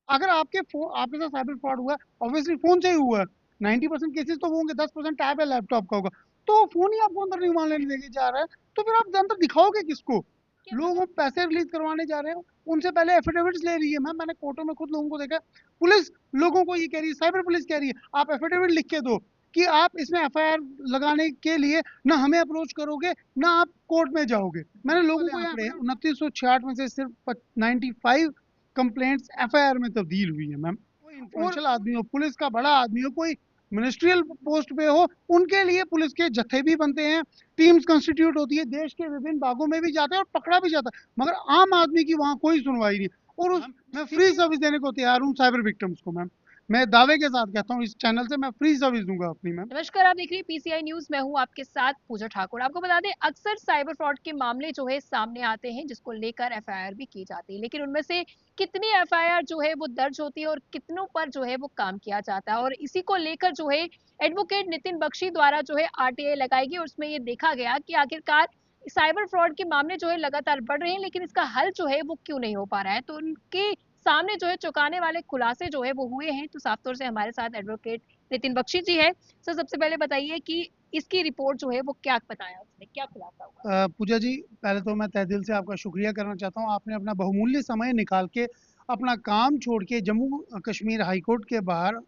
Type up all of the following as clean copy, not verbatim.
अगर आपके साथ साइबर फ्रॉड हुआ, ऑब्वियसली फोन से ही हुआ है। 90% केसेस तो वो होंगे, 10% टैब या लैपटॉप का होगा। तो फोन ही आपको अंदर नहीं मान लेने देके जा रहा है, तो फिर आप अंदर दिखाओगे किसको? लोग वो पैसे रिलीज करवाने जा रहे हैं, उनसे पहले एफिडेविट्स ले रही है। मैम, मैंने कोर्टों में खुद लोगों को देखा है। पुलिस लोगों को ये कह रही है, साइबर पुलिस कह रही है, आप एफिडेविट लिख के दो कि आप इसमें एफआईआर लगाने के लिए ना हमें अप्रोच करोगे, ना आप कोर्ट में जाओगे। मैंने लोगों को आंकड़े 2966 में से सिर्फ 95 कंप्लेंट्स एफआईआर में तब्दील हुई है मैम। कोई इन्फ्लुएंशियल आदमी हो, पुलिस का बड़ा आदमी हो, कोई मिनिस्ट्रियल पोस्ट पे हो, उनके लिए पुलिस के जत्थे भी बनते हैं, टीम्स कंस्टिट्यूट होती है, देश के विभिन्न भागों में भी जाते हैं और पकड़ा भी जाता है, मगर आम आदमी की वहां कोई सुनवाई नहीं। और मैं फ्री सर्विस देने को तैयार हूँ साइबर विक्टिम्स को मैम। मैं दावे के साथ कहता हूँ, इस चैनल से मैं फ्री सर्विस दूंगा अपनी मैम। नमस्कार, आप देख रही हैं पीसीआई न्यूज। मैं हूं आपके साथ पूजा ठाकुर। आपको बता दें, अक्सर साइबर फ्रॉड के मामले जो है सामने आते हैं, जिसको लेकर एफआईआर भी की जाती है, लेकिन उनमें से कितनी एफआईआर जो है वो दर्ज होती है और कितनों पर जो है वो काम किया जाता है, और इसी को लेकर जो है एडवोकेट नितिन बख्शी द्वारा जो है आरटीआई लगाई गई, और उसमें ये देखा गया कि आखिरकार साइबर फ्रॉड के मामले जो है लगातार बढ़ रहे हैं, लेकिन इसका हल जो है वो क्यों नहीं हो पा रहा है। तो उनके सामने जो है चौंकाने वाले खुलासे जो है वो हुए हैं। तो साफ तौर से हमारे साथ एडवोकेट नितिन बख्शी जी है। सर, सबसे पहले बताइए कि इसकी रिपोर्ट जो है वो क्या बताया, उसने क्या खुलासा हुआ? पूजा जी, पहले तो मैं तहे दिल से आपका शुक्रिया करना चाहता हूँ। आपने अपना बहुमूल्य समय निकाल के अपना काम छोड़ के जम्मू कश्मीर हाई कोर्ट के बाहर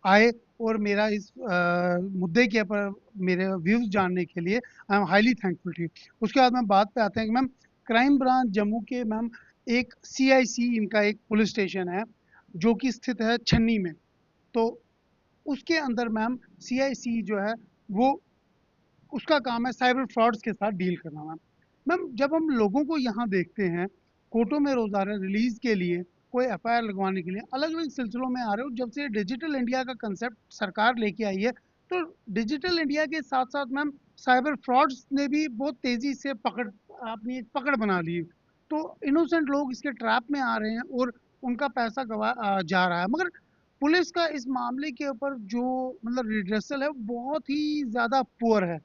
आए और मेरा इस मुद्दे के ऊपर मेरे व्यूज़ जानने के लिए I am highly thankful to you. उसके बाद मैम बात पे आते हैं कि मैम क्राइम ब्रांच जम्मू के मैम एक सीआईसी इनका एक पुलिस स्टेशन है जो कि स्थित है छन्नी में। तो उसके अंदर मैम सीआईसी जो है वो उसका काम है साइबर फ्रॉड्स के साथ डील करना मैम। मैम, जब हम लोगों को यहाँ देखते हैं कोर्टों में रोज़ाना रिलीज के लिए, कोई एफआईआर लगवाने के लिए अलग अलग सिलसिलों में आ रहे हो, जब से डिजिटल इंडिया का कंसेप्ट सरकार लेके आई है, तो डिजिटल इंडिया के साथ साथ मैम साइबर फ्रॉड्स ने भी बहुत तेज़ी से अपनी एक पकड़ बना ली। तो इनोसेंट लोग इसके ट्रैप में आ रहे हैं और उनका पैसा जा रहा है। मगर पुलिस का इस मामले के ऊपर जो मतलब रिड्रेसल है, वो बहुत ही ज़्यादा पुअर है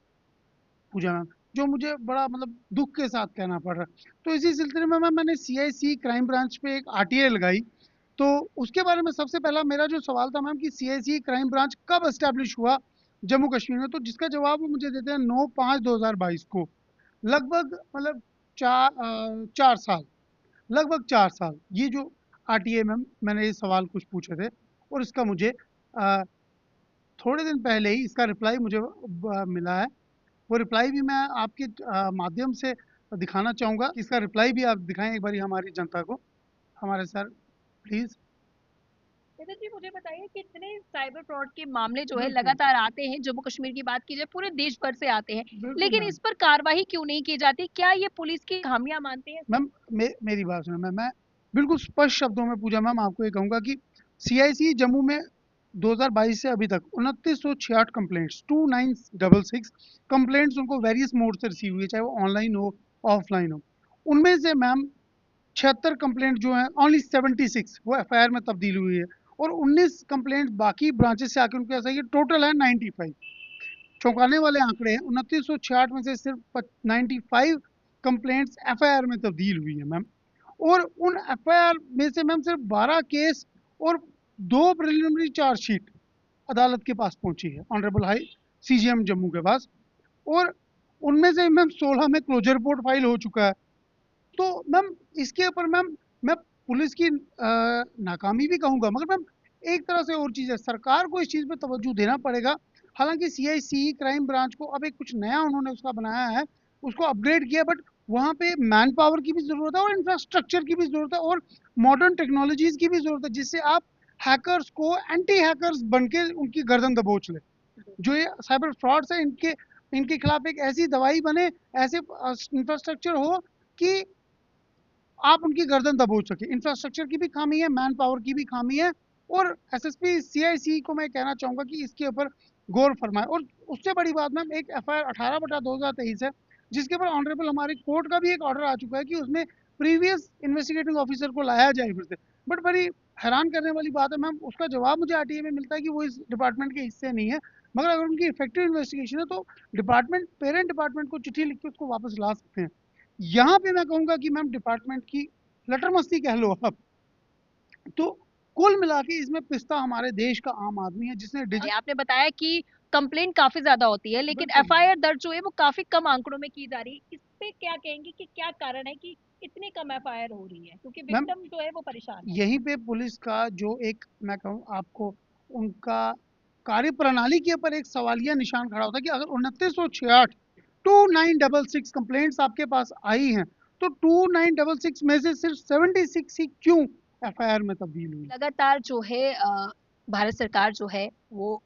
पूजा मैम, जो मुझे बड़ा मतलब दुख के साथ कहना पड़ रहा है। तो इसी सिलसिले में मैम मैंने सीआईसी क्राइम ब्रांच पे एक आरटीआई लगाई। तो उसके बारे में सबसे पहला मेरा जो सवाल था मैम कि सीआईसी क्राइम ब्रांच कब एस्टेब्लिश हुआ जम्मू कश्मीर में, तो जिसका जवाब वो मुझे देते हैं 9/5/2022 को। लगभग मतलब 4 साल, लगभग 4 साल। ये जो आरटीआई मैम, मैंने ये सवाल कुछ पूछे थे और इसका मुझे अ, थोड़े दिन पहले ही इसका रिप्लाई मुझे मिला है। वो रिप्लाई भी मैं आपके माध्यम से दिखाना चाहूँगा। इसका रिप्लाई भी आप दिखाएं एक बारी हमारी जनता को, हमारे सर प्लीज़। नितिन जी, मुझे बताइए कि इतने साइबर फ्रॉड के मामले जो है बिल्कुल, लगातार आते हैं, जम्मू कश्मीर की बात की जाए पूरे देश भर से आते हैं, बिल्कुल लेकिन मैम। इस पर कार्रवाई क्यों नहीं की जाती? क्या ये पुलिस की खामियां मानते हैं सर? मैम, मेरी बात सुनो मैम, मैं बिल्कुल स्पष्ट शब्दों में पूजा मैम आपको ये कहूँगा कि सीआईसी जम्मू में 2022 से अभी तक 2966 कंप्लेंट्स, 2966 कंप्लेंट्स उनको वेरियस मोड से रिसीव हुई है, चाहे वो ऑनलाइन हो, ऑफलाइन हो। उनमें से मैम 76 कंप्लेंट जो हैं, ओनली 76 वो एफआईआर में तब्दील हुई है, और 19 कंप्लेंट बाकी ब्रांचेस से आके उनके ऐसा, ये टोटल है 95। चौंकाने वाले आंकड़े हैं, 2966 में से सिर्फ 95 कंप्लेंट्स एफआईआर में तब्दील हुई है मैम। और उन एफआईआर में से मैम सिर्फ 12 केस और 2 प्रिलिमिनरी चार्जशीट अदालत के पास पहुंची है, ऑनरेबल हाई सीजीएम जम्मू के पास। और उनमें से मैम 16 में क्लोजर रिपोर्ट फाइल हो चुका है। तो मैम इसके ऊपर मैम मैं पुलिस की नाकामी भी कहूँगा, मगर मैम एक तरह से और चीज़ है, सरकार को इस चीज़ पे तवज्जो देना पड़ेगा। हालांकि सीआईसी क्राइम ब्रांच को अब एक कुछ नया उन्होंने उसका बनाया है, उसको अपग्रेड किया, बट वहाँ पे मैन पावर की भी ज़रूरत है और इंफ्रास्ट्रक्चर की भी ज़रूरत है और मॉडर्न टेक्नोलॉजीज़ की भी ज़रूरत है, जिससे आप हैकर्स को एंटी हैकर्स बन के उनकी गर्दन दबोच ले। जो ये साइबर फ्रॉड्स है, इनके इनके खिलाफ एक ऐसी दवाई बने, ऐसे इंफ्रास्ट्रक्चर हो कि आप उनकी गर्दन दबोच सके। इंफ्रास्ट्रक्चर की भी खामी है, मैन पावर की भी खामी है। और एसएसपी सीआईसी को मैं कहना चाहूंगा कि इसके ऊपर गौर फरमाए। और उससे बड़ी बात मैम, एक एफआईआर 18/2023 है, जिसके ऊपर ऑनरेबल हमारे कोर्ट का भी एक ऑर्डर आ चुका है कि उसमें प्रीवियस इन्वेस्टिगेटिंग ऑफिसर को लाया जाए फिर से। बट बड़ी हैरान करने वाली बात है मैम, उसका जवाब मुझे आरटीए में मिलता है कि वो इस डिपार्टमेंट के हिस्से नहीं है। मगर अगर उनकी इफेक्टिव इन्वेस्टिगेशन है, तो डिपार्टमेंट पेरेंट डिपार्टमेंट को चिट्ठी लिख के उसको वापस ला सकते हैं। यहाँ पे मैं कहूँगा कि मैम डिपार्टमेंट की लटर मस्ती कह लो आप। तो कुल मिला के इसमें पिस्ता हमारे देश का आम आदमी है जिसने आपने बताया कि कंप्लेंट काफी ज्यादा होती है, लेकिन बिल्कुल एफआईआर दर्ज जो है वो काफी कम आंकड़ों में की जा रही है। इस पे क्या कहेंगे कि क्या कारण है कि इतनी कम एफआईआर हो रही है, क्योंकि मैम, विक्टिम जो है वो परेशान है। यहीं पे पुलिस का जो एक मैं कहूँ आपको उनका कार्य प्रणाली के ऊपर एक सवालिया निशान खड़ा होता है कि अगर 2906 2966 कंप्लेंट्स आपके पास आई हैं तो 2966 में से सिर्फ 76 ही क्यों एफआईआर में तब्दील हुई। लगातार जो है भारत सरकार जो है वो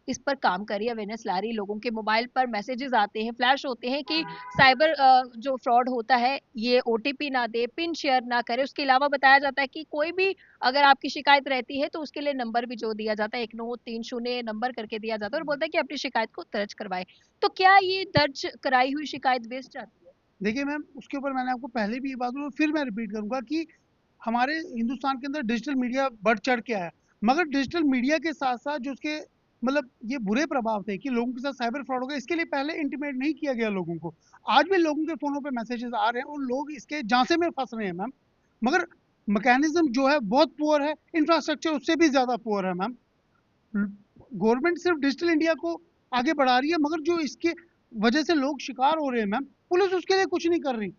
इस पर काम कर रही है, अवेयरनेस ला रही है। लोगों के मोबाइल पर मैसेजेस आते हैं, फ्लैश होते हैं कि साइबर जो फ्रॉड होता है ये ओटीपी ना दे, पिन शेयर ना करे। उसके अलावा बताया जाता है कि कोई भी अगर आपकी शिकायत रहती है तो उसके लिए नंबर भी जो दिया जाता है 1930 नंबर करके दिया जाता है और बोलता है कि अपनी शिकायत को दर्ज करवाए। तो क्या ये दर्ज कराई हुई शिकायत वेस्ट जाती है? देखिए मैम, उसके ऊपर मैंने आपको पहले भी ये बात बोली, फिर मैं रिपीट करूंगा कि हमारे हिंदुस्तान के अंदर डिजिटल मीडिया बढ़ चढ़ के आया, मगर डिजिटल मीडिया के साथ साथ जो उसके मतलब ये बुरे प्रभाव थे कि लोगों के साथ साइबर फ्रॉड हो गया, इसके लिए पहले इंटीमेट नहीं किया गया लोगों को। आज भी लोगों के फोनों पे मैसेजेस आ रहे हैं और लोग इसके झांसे में फंस रहे हैं मैम। मगर मैकेनिज्म जो है बहुत पुअर है, इंफ्रास्ट्रक्चर उससे भी ज्यादा पुअर है मैम। गवर्नमेंट सिर्फ डिजिटल इंडिया को आगे बढ़ा रही है, मगर जो इसके वजह से लोग शिकार हो रहे हैं मैम, पुलिस उसके लिए कुछ नहीं कर रही,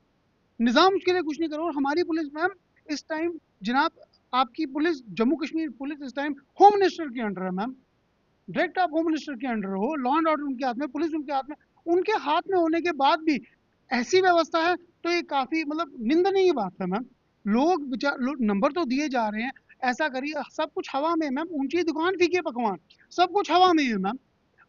निज़ाम उसके लिए कुछ नहीं कर रहा। और हमारी पुलिस मैम इस टाइम, जनाब, आपकी पुलिस जम्मू कश्मीर पुलिस इस टाइम होम मिनिस्टर के अंडर है मैम। डायरेक्ट आप होम मिनिस्टर के अंडर हो, लॉ एंड ऑर्डर उनके हाथ में, पुलिस उनके हाथ में। उनके हाथ में होने के बाद भी ऐसी व्यवस्था है तो ये काफी मतलब निंदनीय बात है मैम। लोग नंबर तो दिए जा रहे हैं, ऐसा करिए, सब कुछ हवा में मैम, ऊंची दुकान फीके पकवान, सब कुछ हवा में है मैम।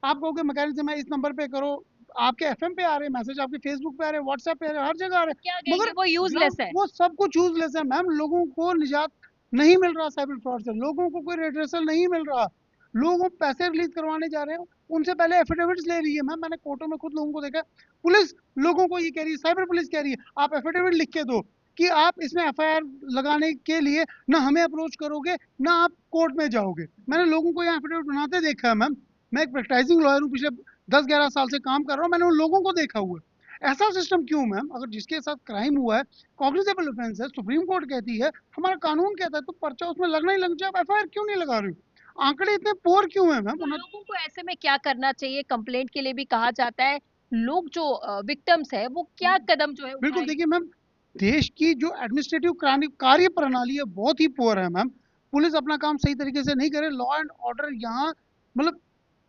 आप कहोगे मैकेनिज्म है, इस नंबर पे करो, आपके एफएम पे आ रहे हैं मैसेज, आपके फेसबुक पे आ रहे हैं, व्हाट्सएप पे आ रहे हैं, हर जगह आ रहे क्या हैं, कहेंगे मगर वो यूजलेस जनाब है? वो सब कुछ यूजलेस है मैम। लोगों को निजात नहीं मिल रहा साइबर फ्रॉड से, लोगों को कोई रिड्रेसल नहीं मिल रहा। लोग पैसे रिलीज करवाने जा रहे हैं, उनसे पहले एफिडेविट्स ले रही है मैम। मैंने कोर्टों में खुद लोगों को देखा, पुलिस लोगों को ये कह रही है, साइबर पुलिस कह रही है आप एफिडेविट लिख के दो कि आप इसमें एफआईआर लगाने के लिए ना हमें अप्रोच करोगे ना आप कोर्ट में जाओगे। मैंने लोगों को यहाँ एफिडेविट बनाते देखा है मैम। मैं एक प्रैक्टाइजिंग लॉयर हूँ, पिछले 10-11 साल से काम कर रहा हूँ, मैंने उन लोगों को देखा हुआ है। ऐसा सिस्टम क्यों मैम? अगर जिसके साथ क्राइम हुआ है, कॉग्निजेबल ऑफेंस है, सुप्रीम कोर्ट कहती है, हमारा कानून कहता है, तो पर्चा उसमें लगना ही लगना चाहिए। आप एफआईआर क्यों नहीं लगा रहे हो? आंकड़े इतने पोर क्यों है मैम? तो लोगों को ऐसे में क्या करना चाहिए? कंप्लेंट के लिए भी कहा जाता है, लोग जो विक्टिम्स है वो क्या कदम जो है बिल्कुल, उठाएं? देखिए मैम, देश की जो एडमिनिस्ट्रेटिव कार्य प्रणाली है बहुत ही पुअर है मैम। पुलिस अपना काम सही तरीके से नहीं करे, लॉ एंड ऑर्डर यहाँ मतलब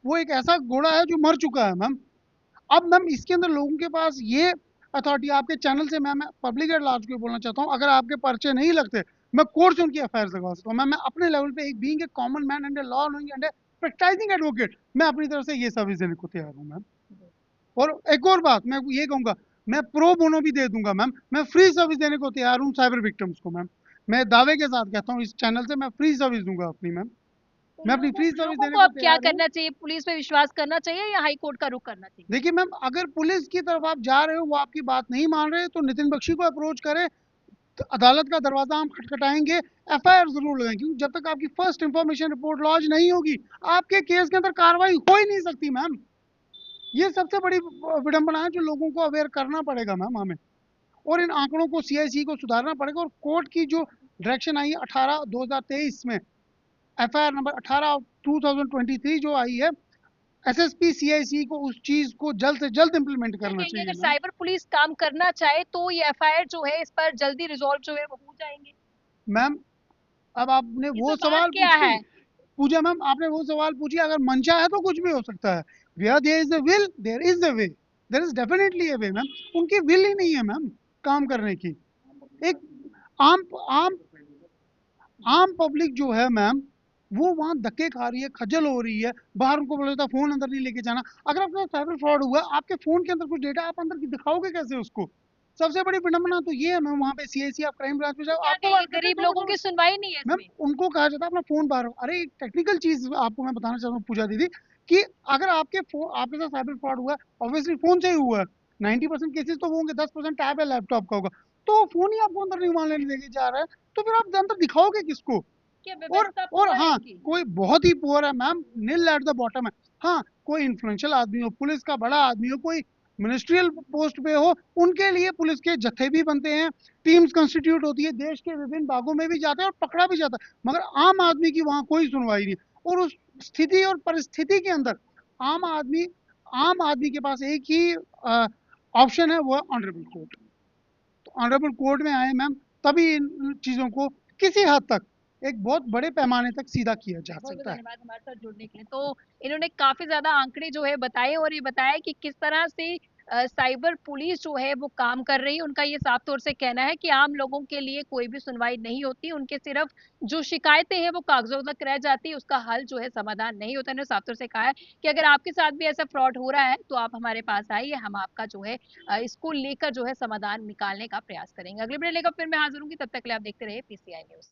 वो एक ऐसा घोड़ा है जो मर चुका है मैम। अब मैम इसके अंदर लोगों के पास ये अथॉरिटी, आपके चैनल से मैं पब्लिक एट लार्ज को बोलना चाहता हूँ, अगर आपके पर्चे नहीं लगते, मैं कोर्ट से उनकी एफआईआर लगवा सकता हूँ। मैं अपने लेवल पे एक being a common man and a law knowing and a practising advocate, मैं अपनी तरफ से ये सर्विस देने को तैयार हूँ मैम। और एक और बात मैं ये कहूंगा, मैं प्रो बोनो भी दे दूंगा मैम, मैं फ्री सर्विस देने को तैयार हूँ साइबर विक्टिम्स को मैम। मैं दावे के साथ कहता हूँ इस चैनल से मैं फ्री सर्विस दूंगा अपनी मैम। तो मैं अपनी लोगों फ्री सर्विस लोगों देने को को अब क्या तैयार हूँ। करना चाहिए? पुलिस पे विश्वास करना चाहिए या हाई कोर्ट का रुख करना चाहिए? देखिए मैम, अगर पुलिस की तरफ आप जा रहे हो, वो आपकी बात नहीं मान रहे, तो नितिन बख्शी को अप्रोच करें, तो अदालत का दरवाजा हम खटखटाएंगे, एफआईआर जरूर लगाएंगे, क्योंकि जब तक आपकी फर्स्ट इंफॉर्मेशन रिपोर्ट लॉन्च नहीं होगी, आपके केस के अंदर कार्रवाई हो ही नहीं सकती मैम। ये सबसे बड़ी विडंबना है जो लोगों को अवेयर करना पड़ेगा मैम हमें। और इन आंकड़ों को, सीआईसी को सुधारना पड़ेगा। और कोर्ट की जो डायरेक्शन आई है 18/2023 में, एफआईआर नंबर 18/2023 जो आई है, एसएसपी सीआईसी को उस चीज को जल्द से जल्द इंप्लीमेंट क्या करना कहेंगे चाहिए अगर मैम। साइबर पुलिस काम करना चाहे तो ये एफआईआर जो है इस पर जल्दी रिजॉल्व जो है वो हो जाएंगे? मैम, अब आपने ये वो तो बात सवाल क्या है? पूछा मैम, आपने वो सवाल पूछी, अगर मंशा है तो कुछ भी हो सकता है। Where there is a will there is a way, there is definitely a way ma'am. उनकी विल ही नहीं है मैम काम करने की। एक आम आम आम पब्लिक जो है मैम, वो वहां धक्के खा रही है, खजल हो रही है, बाहर उनको बोला जाता है फोन अंदर नहीं लेके जाना। अगर आपका साइबर फ्रॉड हुआ, आपके फोन के अंदर कुछ डेटा आप अंदर दिखाओगे कैसे उसको? सबसे बड़ी विडंबना तो ये है मैम। वहां पे सीआईसी, आप क्राइम ब्रांच में तो जाओ, क्या आपको कहेंगे? बात करते हैं गरीब दो लोगों मिनट की में। सुनवाई नहीं है मैम, इसमें? उनको कहा जाता है अपना फोन बाहर रखो। अरे एक टेक्निकल चीज आपको मैं बताना चाहता हूँ पूजा दीदी, कि अगर आपके फोन, आपके साथ साइबर फ्रॉड हुआ है, ऑब्वियसली फोन से ही हुआ है, 90% केसेस तो वो होंगे, 10% टैब या लैपटॉप का होगा, तो फोन ही आपको अंदर नहीं मान लेने देके जा रहा है, तो फिर आप अंदर दिखाओगे किसको? क्या और व्यवस्था और पुअर है हाँ, इनकी? कोई बहुत ही पुअर है ma'am, nil at the bottom है। हाँ, कोई इन्फ्लुएंशियल आदमी हो, पुलिस का बड़ा आदमी हो, कोई मिनिस्ट्रियल पोस्ट पे हो, उनके लिए पुलिस के जत्थे भी बनते हैं, टीम्स कंस्टिट्यूट होती है, देश के विभिन्न भागों में भी जाते हैं और पकड़ा भी जाता है, मगर आम आदमी की वहां कोई सुनवाई नहीं। और उस स्थिति और परिस्थिति के अंदर आम आदमी आम आदमी के पास एक ही ऑप्शन है, वो है ऑनरेबल कोर्ट। तो ऑनरेबल कोर्ट में आए मैम, तभी इन चीज़ों को किसी हद तक एक बहुत बड़े पैमाने तक सीधा किया जा बहुत बहुत सकता है। धन्यवाद हमारे साथ जुड़ने के लिए। तो इन्होंने काफी ज्यादा आंकड़े जो है बताए और ये बताया कि किस तरह से साइबर पुलिस जो है वो काम कर रही है। उनका ये साफ तौर से कहना है कि आम लोगों के लिए कोई भी सुनवाई नहीं होती, उनके सिर्फ जो शिकायतें हैं वो कागजों तक रह जाती है, उसका हल जो है समाधान नहीं होता। इन्होंने साफ तौर से कहा है कि अगर आपके साथ भी ऐसा फ्रॉड हो रहा है तो आप हमारे पास आइए, हम आपका जो है इसको लेकर जो है समाधान निकालने का प्रयास करेंगे। अगले वीडियो लेकर फिर मैं हाजिर हूँ, तब तक के लिए आप देखते रहिए पीसीआई न्यूज।